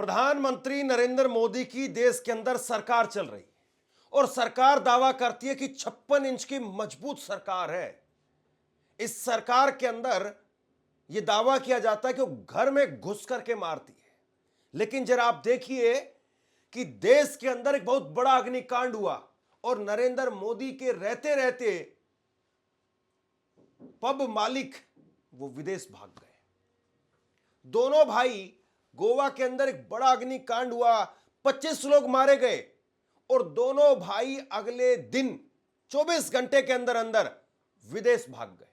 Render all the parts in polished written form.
प्रधानमंत्री नरेंद्र मोदी की देश के अंदर सरकार चल रही है और सरकार दावा करती है कि 56 इंच की मजबूत सरकार है। इस सरकार के अंदर यह दावा किया जाता है कि वो घर में घुस करके मारती है। लेकिन जरा आप देखिए कि देश के अंदर एक बहुत बड़ा अग्निकांड हुआ और नरेंद्र मोदी के रहते रहते पब मालिक वो विदेश भाग गए। दोनों भाई, गोवा के अंदर एक बड़ा अग्निकांड हुआ, 25 लोग मारे गए और दोनों भाई अगले दिन 24 घंटे के अंदर अंदर विदेश भाग गए।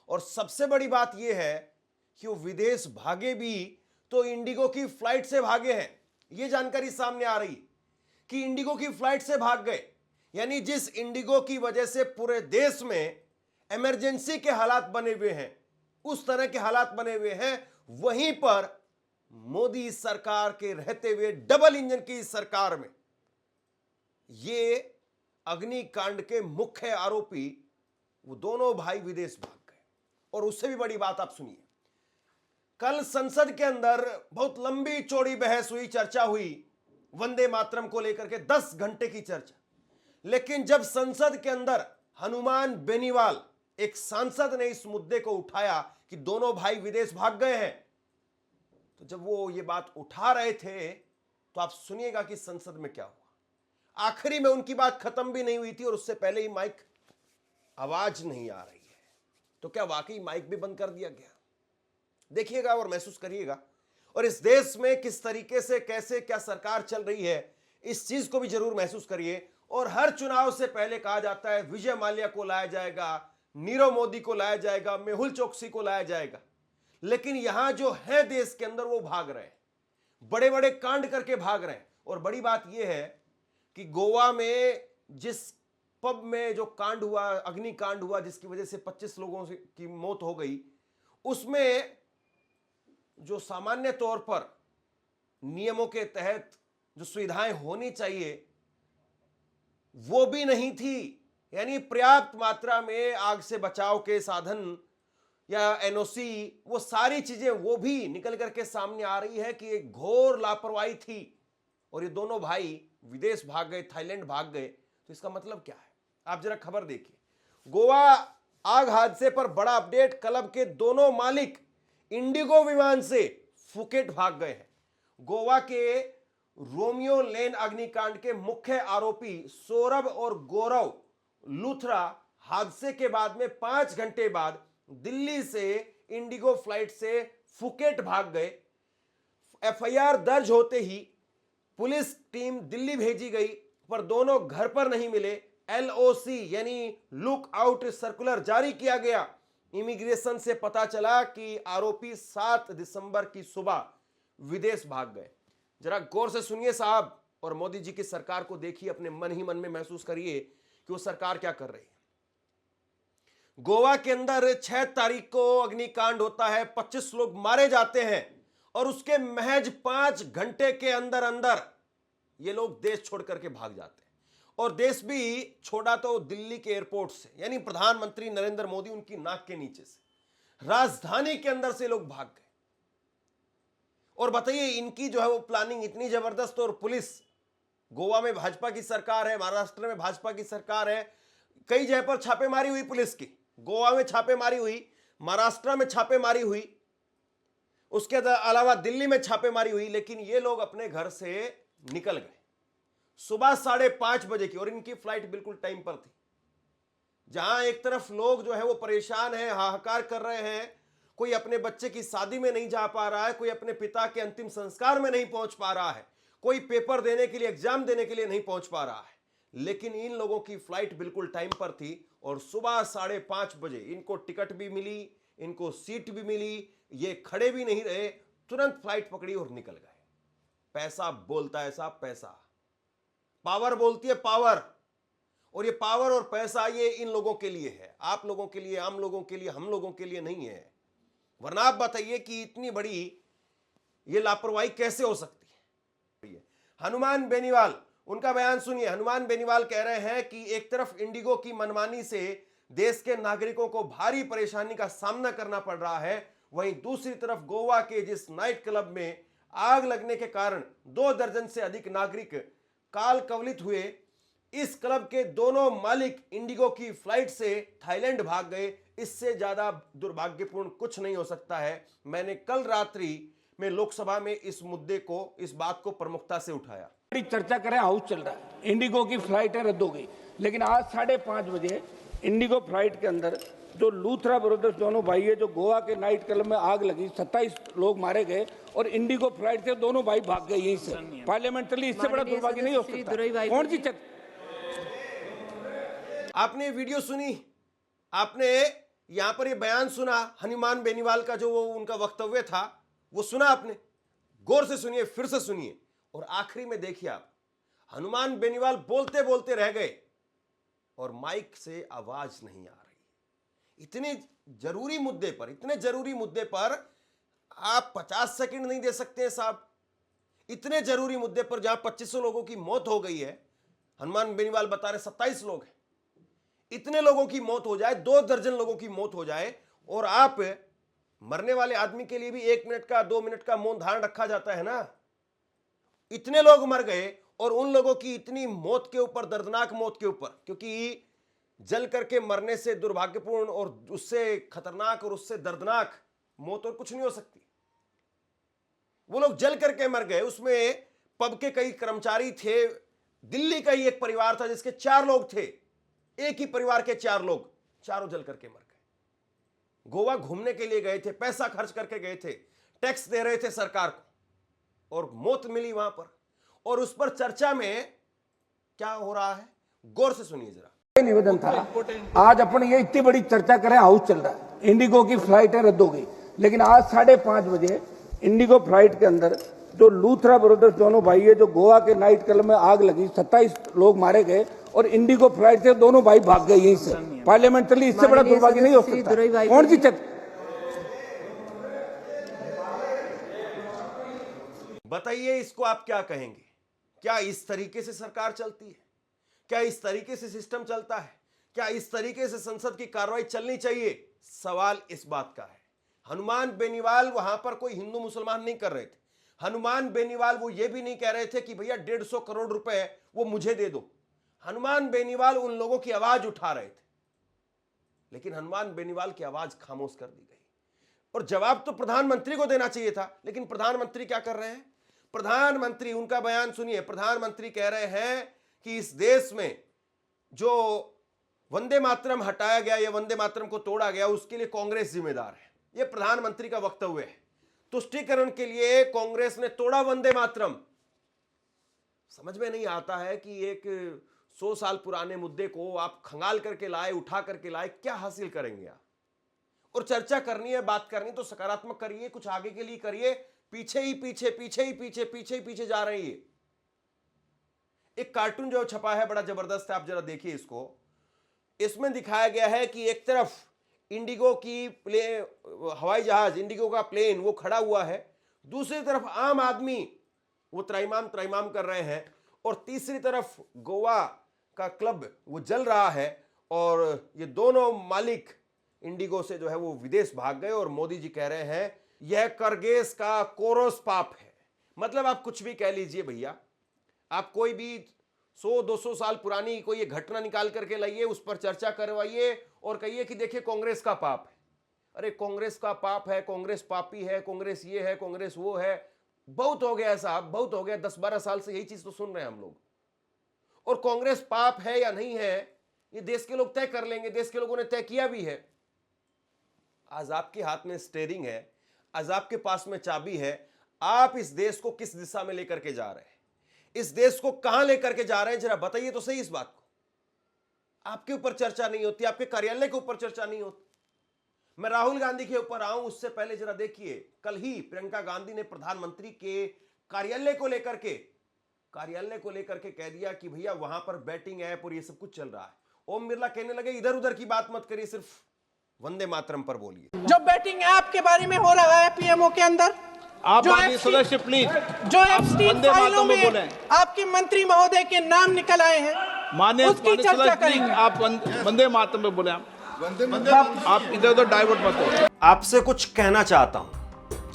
और सबसे बड़ी बात यह है कि वो विदेश भागे भी तो इंडिगो की फ्लाइट से भागे हैं। यह जानकारी सामने आ रही कि इंडिगो की फ्लाइट से भाग गए, यानी जिस इंडिगो की वजह से पूरे देश में इमरजेंसी के हालात बने हुए हैं, उस तरह के हालात बने हुए हैं, वहीं पर मोदी सरकार के रहते हुए डबल इंजन की सरकार में ये अग्निकांड के मुख्य आरोपी वो दोनों भाई विदेश भाग गए। और उससे भी बड़ी बात आप सुनिए, कल संसद के अंदर बहुत लंबी चौड़ी बहस हुई, चर्चा हुई वंदे मातरम को लेकर के 10 घंटे की चर्चा। लेकिन जब संसद के अंदर हनुमान बेनीवाल एक सांसद ने इस मुद्दे को उठाया कि दोनों भाई विदेश भाग गए हैं, तो जब वो ये बात उठा रहे थे तो आप सुनिएगा कि संसद में क्या हुआ। आखिरी में उनकी बात खत्म भी नहीं हुई थी और उससे पहले ही माइक आवाज नहीं आ रही है। तो क्या वाकई माइक भी बंद कर दिया गया? देखिएगा और महसूस करिएगा। और इस देश में किस तरीके से कैसे क्या सरकार चल रही है, इस चीज को भी जरूर महसूस करिए। और हर चुनाव से पहले कहा जाता है विजय माल्या को लाया जाएगा, नीरव मोदी को लाया जाएगा, मेहुल चोकसी को लाया जाएगा। लेकिन यहां जो है देश के अंदर वो भाग रहे हैं, बड़े बड़े कांड करके भाग रहे हैं। और बड़ी बात यह है कि गोवा में जिस पब में जो कांड हुआ, अग्निकांड हुआ, जिसकी वजह से 25 लोगों की मौत हो गई, उसमें जो सामान्य तौर पर नियमों के तहत जो सुविधाएं होनी चाहिए वो भी नहीं थी। यानी पर्याप्त मात्रा में आग से बचाव के साधन या एनओसी, वो सारी चीजें वो भी निकल करके सामने आ रही है कि एक घोर लापरवाही थी और ये दोनों भाई विदेश भाग गए, थाईलैंड भाग गए। तो इसका मतलब क्या है, आप जरा खबर देखिए। गोवा आग हादसे पर बड़ा अपडेट, क्लब के दोनों मालिक इंडिगो विमान से फुकेट भाग गए हैं। गोवा के रोमियो लेन अग्निकांड के मुख्य आरोपी सौरभ और गौरव लूथरा हादसे के बाद में 5 घंटे बाद दिल्ली से इंडिगो फ्लाइट से फुकेट भाग गए। एफआईआर दर्ज होते ही पुलिस टीम दिल्ली भेजी गई, पर दोनों घर पर नहीं मिले। एलओसी यानी लुक आउट सर्कुलर जारी किया गया। इमिग्रेशन से पता चला कि आरोपी 7 दिसंबर की सुबह विदेश भाग गए। जरा गौर से सुनिए साहब, और मोदी जी की सरकार को देखिए, अपने मन ही मन में महसूस करिए कि वो सरकार क्या कर रही है। गोवा के अंदर 6 तारीख को अग्निकांड होता है, 25 लोग मारे जाते हैं और उसके महज 5 घंटे के अंदर अंदर ये लोग देश छोड़ करके भाग जाते हैं। और देश भी छोड़ा तो दिल्ली के एयरपोर्ट से, यानी प्रधानमंत्री नरेंद्र मोदी उनकी नाक के नीचे से, राजधानी के अंदर से लोग भाग गए। और बताइए, इनकी जो है वो प्लानिंग इतनी जबरदस्त। और पुलिस, गोवा में भाजपा की सरकार है, महाराष्ट्र में भाजपा की सरकार है, कई जगह पर छापेमारी हुई पुलिस की। गोवा में छापेमारी हुई, महाराष्ट्र में छापेमारी हुई, उसके अलावा दिल्ली में छापेमारी हुई। लेकिन ये लोग अपने घर से निकल गए सुबह 5:30 बजे की, और इनकी फ्लाइट बिल्कुल टाइम पर थी। जहां एक तरफ लोग जो है वो परेशान हैं, हाहाकार कर रहे हैं, कोई अपने बच्चे की शादी में नहीं जा पा रहा है, कोई अपने पिता के अंतिम संस्कार में नहीं पहुंच पा रहा है, कोई पेपर देने के लिए, एग्जाम देने के लिए नहीं पहुंच पा रहा है। लेकिन इन लोगों की फ्लाइट बिल्कुल टाइम पर थी और सुबह 5:30 बजे इनको टिकट भी मिली, इनको सीट भी मिली, ये खड़े भी नहीं रहे, तुरंत फ्लाइट पकड़ी और निकल गए। पैसा बोलता है साहब, पैसा, पावर बोलती है पावर। और ये पावर और पैसा ये इन लोगों के लिए है, आप लोगों के लिए, आम लोगों के लिए, हम लोगों के लिए नहीं है। वरना आप बताइए कि इतनी बड़ी ये लापरवाही कैसे हो सकती है। हनुमान बेनीवाल, उनका बयान सुनिए। हनुमान बेनीवाल कह रहे हैं कि एक तरफ इंडिगो की मनमानी से देश के नागरिकों को भारी परेशानी का सामना करना पड़ रहा है, वहीं दूसरी तरफ गोवा के जिस नाइट क्लब में आग लगने के कारण 2 दर्जन से अधिक नागरिक काल कवलित हुए। इस क्लब के दोनों मालिक इंडिगो की फ्लाइट से थाईलैंड भाग गए। इससे ज्यादा दुर्भाग्यपूर्ण कुछ नहीं हो सकता है। मैंने कल रात्रि में लोकसभा में इस मुद्दे को, इस बात को प्रमुखता से उठाया। बड़ी चर्चा करें, हाउस चल रहा है, इंडिगो की फ्लाइटें रद्द हो गई, लेकिन आज 5:30 बजे इंडिगो फ्लाइट के अंदर जो लूथरा ब्रदर्स दोनों भाई है, जो गोवा के नाइट क्लब में आग लगी, 27 लोग मारे गए और इंडिगो फ्लाइट से दोनों भाई भाग गए यहीं से। पार्लियामेंटली इससे बड़ा दुर्भाग्य नहीं हो सकता। कौन सी आपने वीडियो सुनी, आपने यहां पर ये बयान सुना, हनुमान बेनीवाल का जो वो उनका वक्तव्य था वो सुना आपने? गौर से सुनिए, फिर से सुनिए और आखिरी में देखिए आप, हनुमान बेनीवाल बोलते बोलते रह गए और माइक से आवाज नहीं आ रही। इतने जरूरी मुद्दे पर, इतने जरूरी मुद्दे पर आप 50 सेकंड नहीं दे सकते हैं साहब? इतने जरूरी मुद्दे पर जहां 2500 लोगों की मौत हो गई है, हनुमान बेनीवाल बता रहे 27 लोग हैं, इतने लोगों की मौत हो जाए, 2 दर्जन लोगों की मौत हो जाए और आप मरने वाले आदमी के लिए भी 1 मिनट का 2 मिनट का मौन धारण रखा जाता है ना। इतने लोग मर गए और उन लोगों की इतनी मौत के ऊपर, दर्दनाक मौत के ऊपर, क्योंकि जल करके मरने से दुर्भाग्यपूर्ण और उससे खतरनाक और उससे दर्दनाक मौत और कुछ नहीं हो सकती। वो लोग जल करके मर गए। उसमें पब के कई कर्मचारी थे, दिल्ली का ही एक परिवार था जिसके 4 लोग थे, एक ही परिवार के 4 लोग, चारों जल करके मर गए। गोवा घूमने के लिए गए थे, पैसा खर्च करके गए थे, टैक्स दे रहे थे सरकार को और मौत मिली वहां पर। और उस पर चर्चा में क्या हो रहा है, गौर से सुनिए जरा। निवेदन था, आज अपन ये इतनी बड़ी चर्चा करें, हाउस चल रहा है, इंडिगो की फ्लाइटें रद्द हो गई, लेकिन आज 5:30 बजे इंडिगो फ्लाइट के अंदर जो लूथरा ब्रदर्स दोनों भाई है, जो गोवा के नाइट क्लब में आग लगी, 27 लोग मारे गए और इंडिगो फ्लाइट से दोनों भाई भाग गए यहीं से। पार्लियामेंटली इससे बड़ा दुर्भाग्य नहीं हो सकता। कौन सी बताइए, इसको आप क्या कहेंगे? क्या इस तरीके से सरकार चलती है? क्या इस तरीके से सिस्टम चलता है? क्या इस तरीके से संसद की कार्रवाई चलनी चाहिए? सवाल इस बात का है। हनुमान बेनीवाल वहां पर कोई हिंदू मुसलमान नहीं कर रहे थे। हनुमान बेनीवाल वो ये भी नहीं कह रहे थे कि भैया 150 करोड़ रुपए वो मुझे दे दो। हनुमान बेनीवाल उन लोगों की आवाज उठा रहे थे, लेकिन हनुमान बेनीवाल की आवाज खामोश कर दी गई। और जवाब तो प्रधानमंत्री को देना चाहिए था, लेकिन प्रधानमंत्री क्या कर रहे हैं? प्रधानमंत्री, उनका बयान सुनिए। प्रधानमंत्री कह रहे हैं कि इस देश में जो वंदे मातरम हटाया गया या वंदे मातरम को तोड़ा गया, उसके लिए कांग्रेस जिम्मेदार है। यह प्रधानमंत्री का वक्तव्य है। तुष्टीकरण के लिए कांग्रेस ने तोड़ा वंदे मातरम। समझ में नहीं आता है कि एक 100 साल पुराने मुद्दे को आप खंगाल करके लाए, उठा करके लाए, क्या हासिल करेंगे आप? और चर्चा करनी है, बात करनी तो सकारात्मक करिए, कुछ आगे के लिए करिए। पीछे ही पीछे जा रही है। एक कार्टून जो छपा है बड़ा जबरदस्त है, आप जरा देखिए इसको। इसमें दिखाया गया है कि एक तरफ इंडिगो की हवाई जहाज, इंडिगो का प्लेन वो खड़ा हुआ है, दूसरी तरफ आम आदमी वो त्रैमाम कर रहे हैं, और तीसरी तरफ गोवा का क्लब वो जल रहा है। और ये दोनों मालिक इंडिगो से जो है वो विदेश भाग गए। और मोदी जी कह रहे हैं यह करगेस का कोरोस पाप है। मतलब आप कुछ भी कह लीजिए भैया, आप कोई भी 100-200 साल पुरानी कोई ये घटना निकाल करके लाइए, उस पर चर्चा करवाइए और कहिए कि देखिए कांग्रेस का पाप है। अरे कांग्रेस का पाप है, कांग्रेस पापी है, कांग्रेस ये है, कांग्रेस वो है। बहुत हो गया साहब, बहुत हो गया। 10-12 साल से यही चीज तो सुन रहे हैं हम लोग। और कांग्रेस पाप है या नहीं है ये देश के लोग तय कर लेंगे। देश के लोगों ने तय किया भी है। आज आपके हाथ में स्टीयरिंग है, आज आपके पास में चाबी है। आप इस देश को किस दिशा में लेकर के जा रहे हैं, इस देश को कहां लेकर के जा रहे हैं, जरा बताइए तो सही इस बात को। आपके ऊपर चर्चा नहीं होती, आपके कार्यालय के ऊपर चर्चा नहीं होती। मैं राहुल गांधी के ऊपर आऊं उससे पहले जरा देखिए, कल ही प्रियंका गांधी ने प्रधानमंत्री के कार्यालय को लेकर के कह दिया कि भैया वहां पर बैटिंग ऐप और ये सब कुछ चल रहा है। ओम बिरला कहने लगे इधर उधर की बात मत करिए, सिर्फ वंदे मातरम पर बोलिए। जो बैटिंग ऐप के बारे में हो रहा है पीएमओ के अंदर, आप सदस्य प्लीज, जो एप्स्टीन फाइलों में बोलें। आपके मंत्री महोदय के नाम निकल आए हैं, माननीय उसकी चर्चा करेंगे। आप वंदे मातरम पे बोले, आप इधर उधर डाइवर्ट मत हो। आपसे कुछ कहना चाहता हूं,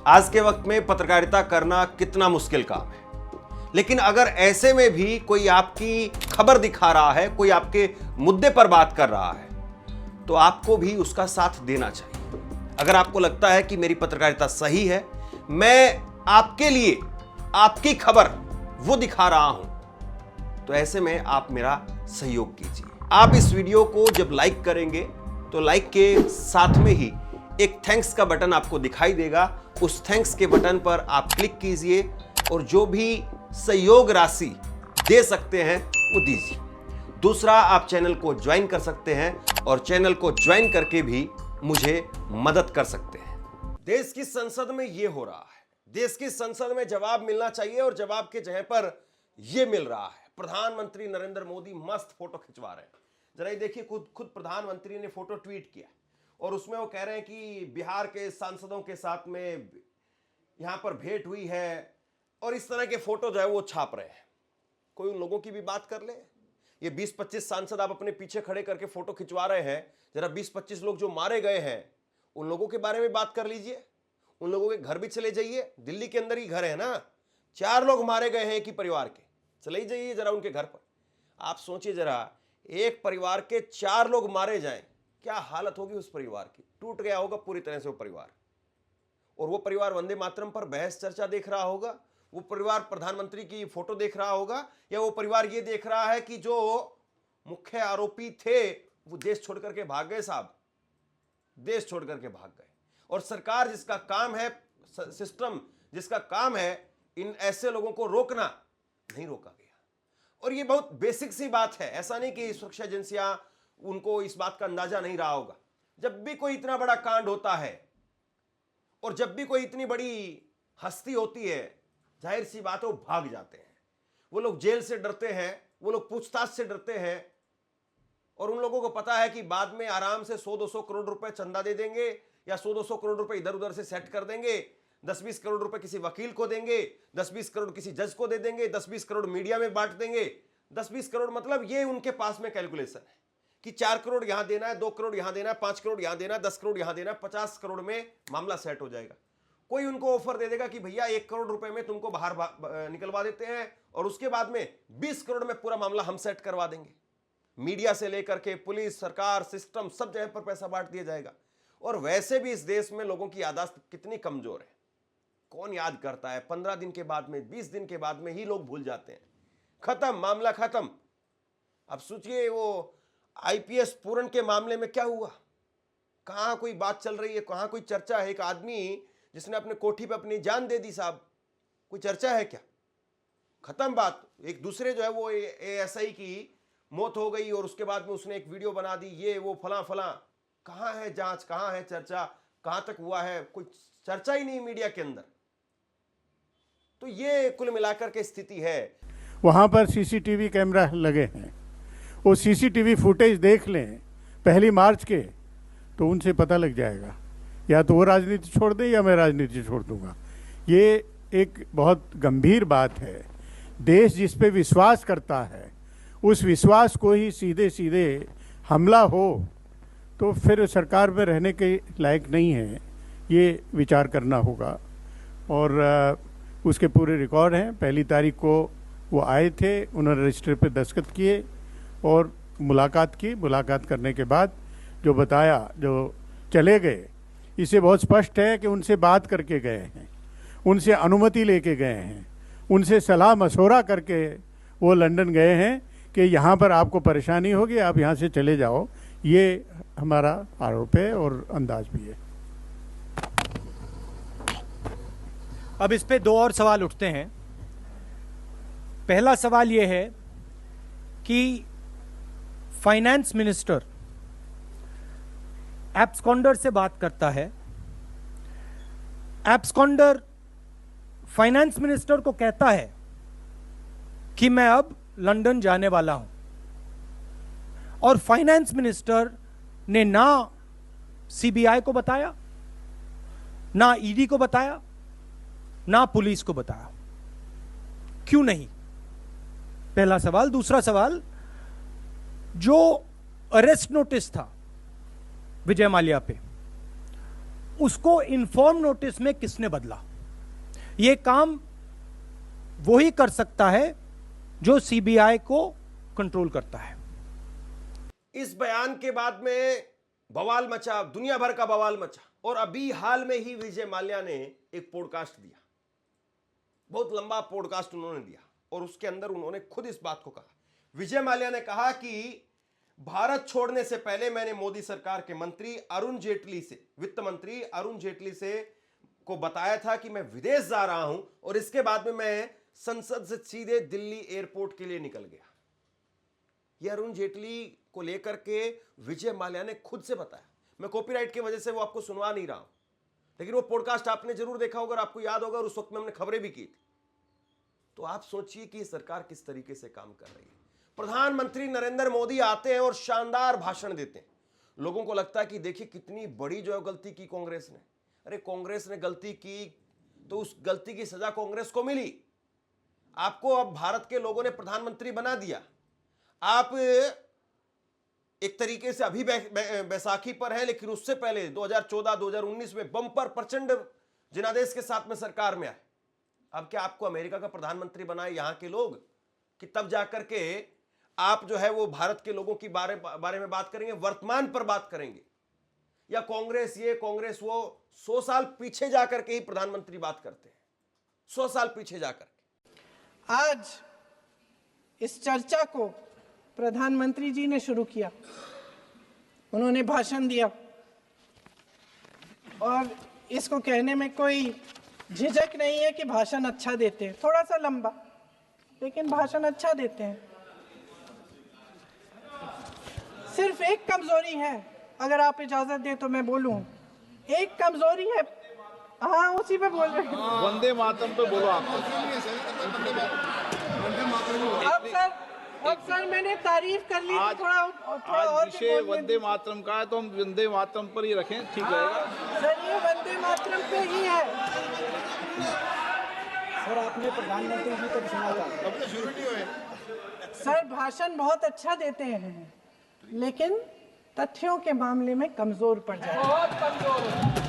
आज के वक्त में पत्रकारिता करना कितना मुश्किल काम है, लेकिन अगर ऐसे में भी कोई आपकी खबर दिखा रहा है, कोई आपके मुद्दे पर बात कर रहा है, तो आपको भी उसका साथ देना चाहिए। अगर आपको लगता है कि मेरी पत्रकारिता सही है, मैं आपके लिए आपकी खबर वो दिखा रहा हूं, तो ऐसे में आप मेरा सहयोग कीजिए। आप इस वीडियो को जब लाइक करेंगे तो लाइक के साथ में ही एक थैंक्स का बटन आपको दिखाई देगा। उस थैंक्स के बटन पर आप क्लिक कीजिए और जो भी सहयोग राशि दे सकते हैं वो दीजिए। दूसरा, आप चैनल को ज्वाइन कर सकते हैं और चैनल को ज्वाइन करके भी मुझे मदद कर सकते हैं। देश की संसद में ये हो रहा है, देश की संसद में जवाब मिलना चाहिए और जवाब के जगह पर यह मिल रहा है। प्रधानमंत्री नरेंद्र मोदी मस्त फोटो खिंचवा रहे हैं। जरा ये देखिए, खुद प्रधानमंत्री ने फोटो ट्वीट किया और उसमें वो कह रहे हैं कि बिहार के सांसदों के साथ में यहां पर भेंट हुई है और इस तरह के फोटो जो है वो छाप रहे हैं। कोई उन लोगों की भी बात कर ले। ये 20-25 सांसद आप अपने पीछे खड़े करके फोटो खिंचवा रहे हैं, जरा 20-25 लोग जो मारे गए हैं उन लोगों के बारे में बात कर लीजिए। उन लोगों के घर भी चले जाइए, दिल्ली के अंदर ही घर है ना। 4 लोग मारे गए हैं एक ही परिवार के, चले जाइए जरा उनके घर पर। आप सोचिए जरा, एक परिवार के 4 लोग मारे जाएं, क्या हालत होगी उस परिवार की। टूट गया होगा पूरी तरह से वो परिवार, और वो परिवार वंदे मातरम पर बहस चर्चा देख रहा होगा, वो परिवार प्रधानमंत्री की फोटो देख रहा होगा, या वो परिवार ये देख रहा है कि जो मुख्य आरोपी थे वो देश छोड़ करके भाग गए। साहब, देश छोड़ करके भाग गए। और सरकार जिसका काम है, सिस्टम जिसका काम है इन ऐसे लोगों को रोकना, नहीं रोका गया। और ये बहुत बेसिक सी बात है। ऐसा नहीं कि सुरक्षा एजेंसियां उनको इस बात का अंदाजा नहीं रहा होगा। जब भी कोई इतना बड़ा कांड होता है और जब भी कोई इतनी बड़ी हस्ती होती है, जाहिर सी बात है वो भाग जाते हैं। वो लोग जेल से डरते हैं, वो लोग पूछताछ से डरते हैं, और उन लोगों को पता है कि बाद में आराम से 100-200 करोड़ रुपए चंदा दे देंगे या 100-200 करोड़ रुपए इधर उधर से सेट कर देंगे, 10-20 करोड़ रुपए किसी वकील को देंगे, 10-20 करोड़ किसी जज को दे देंगे, 10-20 करोड़ मीडिया में बांट देंगे। 10-20 करोड़ मतलब ये उनके पास में कैलकुलेशन है कि 4 करोड़ यहां देना है, 2 करोड़ यहां देना है, 5 करोड़ यहां देना है, 10 करोड़ यहां देना है, 50 करोड़ में मामला सेट हो जाएगा। कोई उनको ऑफर दे देगा कि भैया 1 करोड़ रुपए में तुमको बाहर निकलवा देते हैं और उसके बाद में 20 करोड़ में पूरा मामला हम सेट करवा देंगे। मीडिया से लेकर के पुलिस, सरकार, सिस्टम, सब जगह पर पैसा बांट दिया जाएगा। और वैसे भी इस देश में लोगों की याददाश्त कितनी कमजोर है, कौन याद करता है। 15 दिन के बाद में, 20 दिन के बाद में ही लोग भूल जाते हैं। खत्म, मामला खत्म। अब सोचिए वो आईपीएस पूरन के मामले में क्या हुआ, कहां कोई बात चल रही है, कहां कोई चर्चा है। एक आदमी जिसने अपने कोठी पे अपनी जान दे दी, साहब, कोई चर्चा है क्या? खत्म बात। एक दूसरे जो है वो एएसआई की मौत हो गई और उसके बाद में उसने एक वीडियो बना दी, ये वो फला फला। कहां है जांच, कहां है चर्चा, कहां तक हुआ है? कोई चर्चा ही नहीं मीडिया के अंदर। तो ये कुल मिलाकर के स्थिति है। वहाँ पर सीसीटीवी कैमरा लगे हैं, वो सीसीटीवी फुटेज देख लें 1 मार्च के, तो उनसे पता लग जाएगा। या तो वो राजनीति छोड़ दें या मैं राजनीति छोड़ दूंगा। ये एक बहुत गंभीर बात है। देश जिस पे विश्वास करता है उस विश्वास को ही सीधे सीधे हमला हो तो फिर सरकार में रहने के लायक नहीं है, ये विचार करना होगा। और उसके पूरे रिकॉर्ड हैं। 1 तारीख को वो आए थे, उन्होंने रजिस्टर पे दस्तखत किए और मुलाकात की। मुलाकात करने के बाद जो बताया, जो चले गए, इससे बहुत स्पष्ट है कि उनसे बात करके गए हैं, उनसे अनुमति लेके गए हैं, उनसे सलाह मशवरा करके वो लंदन गए हैं कि यहाँ पर आपको परेशानी होगी, आप यहाँ से चले जाओ। ये हमारा आरोप है और अंदाज भी है। अब इस पे 2 और सवाल उठते हैं। पहला सवाल ये है कि फाइनेंस मिनिस्टर एब्सकॉन्डर से बात करता है, एब्सकॉन्डर फाइनेंस मिनिस्टर को कहता है कि मैं अब लंदन जाने वाला हूं, और फाइनेंस मिनिस्टर ने ना सीबीआई को बताया, ना ईडी को बताया, ना पुलिस को बताया। क्यों नहीं? पहला सवाल। दूसरा सवाल, जो अरेस्ट नोटिस था विजय माल्या पे, उसको इन्फॉर्म नोटिस में किसने बदला? यह काम वही कर सकता है जो सीबीआई को कंट्रोल करता है। इस बयान के बाद में बवाल मचा, दुनिया भर का बवाल मचा। और अभी हाल में ही विजय माल्या ने एक पॉडकास्ट दिया, बहुत लंबा पॉडकास्ट उन्होंने दिया, और उसके अंदर उन्होंने खुद इस बात को कहा। विजय माल्या ने कहा कि भारत छोड़ने से पहले मैंने मोदी सरकार के मंत्री अरुण जेटली से, वित्त मंत्री अरुण जेटली से को बताया था कि मैं विदेश जा रहा हूं, और इसके बाद में मैं संसद से सीधे दिल्ली एयरपोर्ट के लिए निकल गया। यह अरुण जेटली को लेकर के विजय माल्या ने खुद से बताया। मैं कॉपीराइट की वजह से वो आपको सुनवा नहीं रहा हूं, लेकिन वो पॉडकास्ट आपने जरूर देखा होगा, आपको याद होगा, और उस वक्त में हमने खबरें भी की थी। तो आप सोचिए कि सरकार किस तरीके से काम कर रही है। प्रधानमंत्री नरेंद्र मोदी आते हैं और शानदार भाषण देते हैं। लोगों को लगता है कि देखिए कितनी बड़ी जो है गलती की कांग्रेस ने। अरे कांग्रेस ने गलती की तो उस गलती की सजा कांग्रेस को मिली। आपको अब भारत के लोगों ने प्रधानमंत्री बना दिया। आप एक तरीके से अभी बैसाखी पर है, लेकिन उससे पहले 2014-2019 में बम्पर प्रचंड जनादेश के साथ में सरकार में आए। अब क्या आपको अमेरिका का प्रधानमंत्री बनाए यहाँ के लोग, कि तब जाकर के आप जो है वो भारत के लोगों की बारे में बात करेंगे, वर्तमान पर बात करेंगे? या कांग्रेस ये कांग्रेस वो 100 साल पीछे जाकर के ही प्रधानमंत्री बात करते हैं, 100 साल पीछे जाकर के। आज इस चर्चा को प्रधानमंत्री जी ने शुरू किया, उन्होंने भाषण दिया, और इसको कहने में कोई झिझक नहीं है कि भाषण अच्छा देते हैं, थोड़ा सा लंबा, लेकिन भाषण अच्छा देते हैं। सिर्फ एक कमजोरी है, अगर आप इजाजत दें तो मैं बोलूं, एक कमजोरी है। हाँ, उसी पे बोल रहे हैं। वंदे मातरम पे बोलो आप। अब सर मैंने तारीफ कर ली, आज थोड़ा और विषय वंदे मातरम का है, तो हम वंदे मातरम पर ही रखें, ठीक रहेगा। सर ये वंदे मातरम पे ही है। सर आपने प्रधानमंत्री जी को सुना था, सर भाषण बहुत अच्छा देते हैं, लेकिन तथ्यों के मामले में कमजोर पड़ जाते हैं।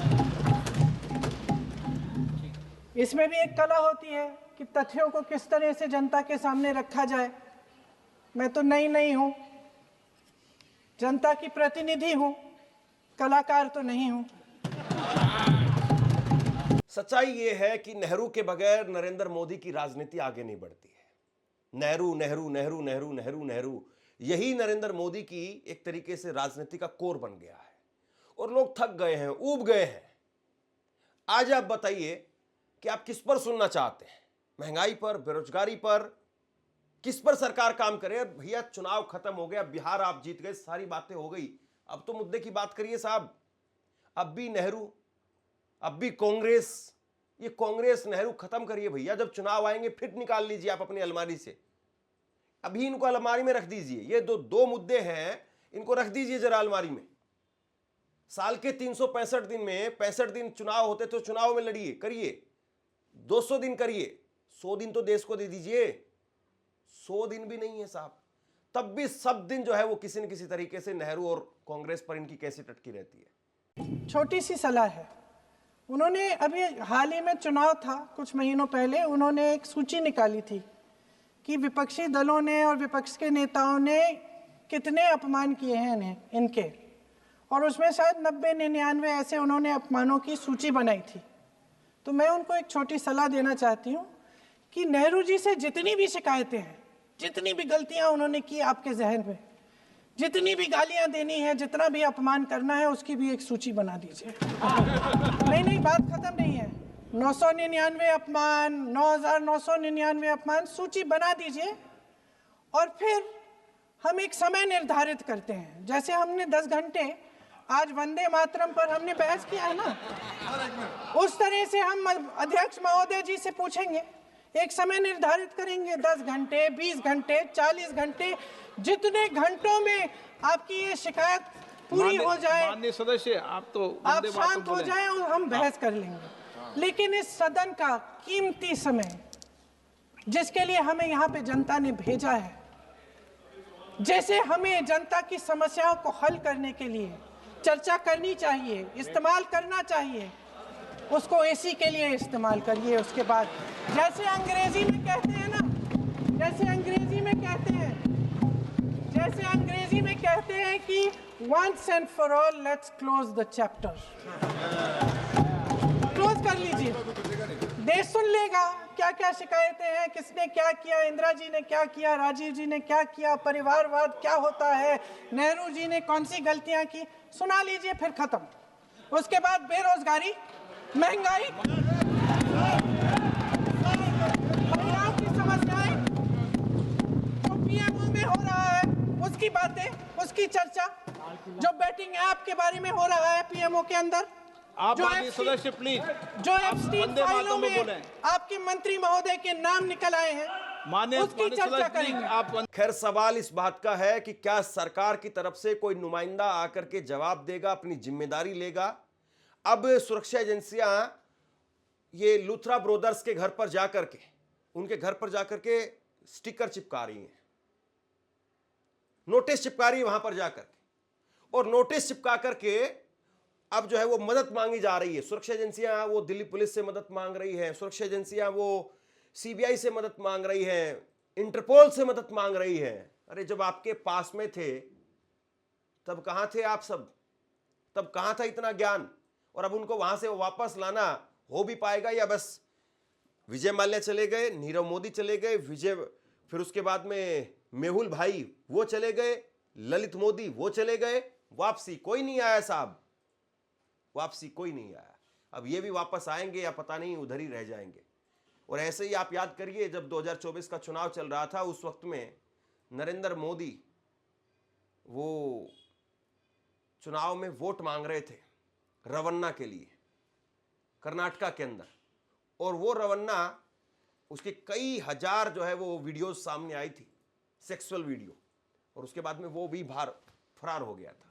इसमें भी एक कला होती है कि तथ्यों को किस तरह से जनता के सामने रखा जाए। मैं तो नहीं हूं, जनता की प्रतिनिधि हूं, कलाकार तो नहीं हूं। सच्चाई ये है कि नेहरू के बगैर नरेंद्र मोदी की राजनीति आगे नहीं बढ़ती है। नेहरू नेहरू नेहरू नेहरू नेहरू नेहरू, यही नरेंद्र मोदी की एक तरीके से राजनीति का कोर बन गया है, और लोग थक गए हैं, ऊब गए हैं। आज आप बताइए कि आप किस पर सुनना चाहते हैं? महंगाई पर, बेरोजगारी पर, किस पर सरकार काम करे? भैया चुनाव खत्म हो गया, बिहार आप जीत गए, सारी बातें हो गई, अब तो मुद्दे की बात करिए साहब। अब भी नेहरू, अब भी कांग्रेस, ये कांग्रेस नेहरू खत्म करिए भैया। जब चुनाव आएंगे फिर निकाल लीजिए आप अपनी अलमारी से, अभी इनको अलमारी में रख दीजिए। ये दो मुद्दे हैं, इनको रख दीजिए जरा अलमारी में। साल के 365 दिन में 65 दिन चुनाव होते, तो चुनाव में लड़िए, करिए, 200 दिन करिए, 100 दिन तो देश को दे दीजिए। 100 दिन भी नहीं है साहब, तब भी सब दिन जो है वो किसी न किसी तरीके से नेहरू और कांग्रेस पर इनकी कैसे टटकी रहती है। छोटी सी सलाह है, उन्होंने अभी हाल ही में चुनाव था, कुछ महीनों पहले उन्होंने एक सूची निकाली थी कि विपक्षी दलों ने और विपक्ष के नेताओं ने कितने अपमान किए हैं इनके, और उसमें शायद 90-99 ऐसे उन्होंने अपमानों की सूची बनाई थी। तो मैं उनको एक छोटी सलाह देना चाहती हूँ कि नेहरू जी से जितनी भी शिकायतें हैं, जितनी भी गलतियां उन्होंने की आपके जहन में, जितनी भी गालियां देनी है, जितना भी अपमान करना है, उसकी भी एक सूची बना दीजिए। नहीं, बात खत्म नहीं है। 999 अपमान, 9,999 अपमान, सूची बना दीजिए, और फिर हम एक समय निर्धारित करते हैं। जैसे हमने 10 घंटे आज वंदे मातरम पर हमने बहस किया है ना, उस तरह से हम अध्यक्ष महोदय जी से पूछेंगे, एक समय निर्धारित करेंगे, 10 घंटे, 20 घंटे, 40 घंटे, जितने घंटों में आपकी ये शिकायत पूरी हो जाए, माननीय सदस्य आप तो आप शांत हो जाएं और हम बहस कर लेंगे। लेकिन इस सदन का कीमती समय, जिसके लिए हमें यहाँ पे जनता ने भेजा है, जैसे हमें जनता की समस्याओं को हल करने के लिए चर्चा करनी चाहिए, इस्तेमाल करना चाहिए, उसको एसी के लिए इस्तेमाल करिए। उसके बाद जैसे अंग्रेजी में कहते हैं ना, जैसे अंग्रेजी में कहते हैं कि once and for all let's close the chapter, close कर लीजिए। देश सुन लेगा क्या क्या शिकायतें हैं, किसने क्या किया, इंदिरा जी ने क्या किया, राजीव जी ने क्या किया, परिवारवाद क्या होता है, नेहरू जी ने कौन सी गलतियां की, सुना लीजिए, फिर खत्म। उसके बाद बेरोजगारी, महंगाई, महिलाओं की समस्याएं, जो पीएमओ में हो रहा है उसकी बातें, उसकी चर्चा, जो बैटिंग ऐप के बारे में हो रहा है पीएमओ के अंदर, आप जो माननीय सदस्य प्लीज जो एप्स्टीन वंदे फाइलों मातरम में में बोलें। आपके मंत्री महोदय के नाम निकल आए हैं, माननीय उसकी चर्चा सदस्य प्लीज करेंगे। आप खैर सवाल इस बात का है कि क्या सरकार की तरफ से कोई नुमाइंदा आकर के जवाब देगा, अपनी जिम्मेदारी लेगा। अब सुरक्षा एजेंसियां ये लूथरा ब्रदर्स के घर पर जाकर के, उनके घर पर जाकर के स्टिकर चिपका रही हैं, नोटिस चिपका रही है वहां पर जाकर के, और नोटिस चिपका करके अब जो है वो मदद मांगी जा रही है। सुरक्षा एजेंसियां वो दिल्ली पुलिस से मदद मांग रही है, सुरक्षा एजेंसियां वो सीबीआई से मदद मांग रही है, इंटरपोल से मदद मांग रही है। अरे जब आपके पास में थे तब कहां थे आप सब, तब कहां था इतना ज्ञान? और अब उनको वहां से वापस लाना हो भी पाएगा या बस विजय माल्या चले गए, नीरव मोदी चले गए, फिर उसके बाद में मेहुल भाई वो चले गए, ललित मोदी वो चले गए, वापसी कोई नहीं आया साहब, वापसी कोई नहीं आया। अब ये भी वापस आएंगे या पता नहीं उधर ही रह जाएंगे। और ऐसे ही आप याद करिए जब 2024 का चुनाव चल रहा था, उस वक्त में नरेंद्र मोदी वो चुनाव में वोट मांग रहे थे रवन्ना के लिए कर्नाटका के अंदर, और वो रवन्ना, उसके कई हजार जो है वो वीडियोस सामने आई थी, सेक्सुअल वीडियो, और उसके बाद में वो भी फरार हो गया था।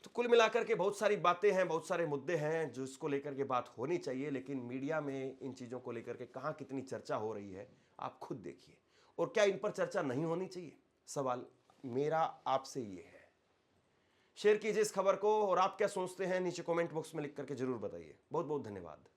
तो कुल मिलाकर के बहुत सारी बातें हैं, बहुत सारे मुद्दे हैं जो इसको लेकर के बात होनी चाहिए, लेकिन मीडिया में इन चीज़ों को लेकर के कहाँ कितनी चर्चा हो रही है आप खुद देखिए। और क्या इन पर चर्चा नहीं होनी चाहिए? सवाल मेरा आपसे ये है। शेयर कीजिए इस खबर को, और आप क्या सोचते हैं नीचे कमेंट बॉक्स में लिख करके जरूर बताइए। बहुत बहुत धन्यवाद।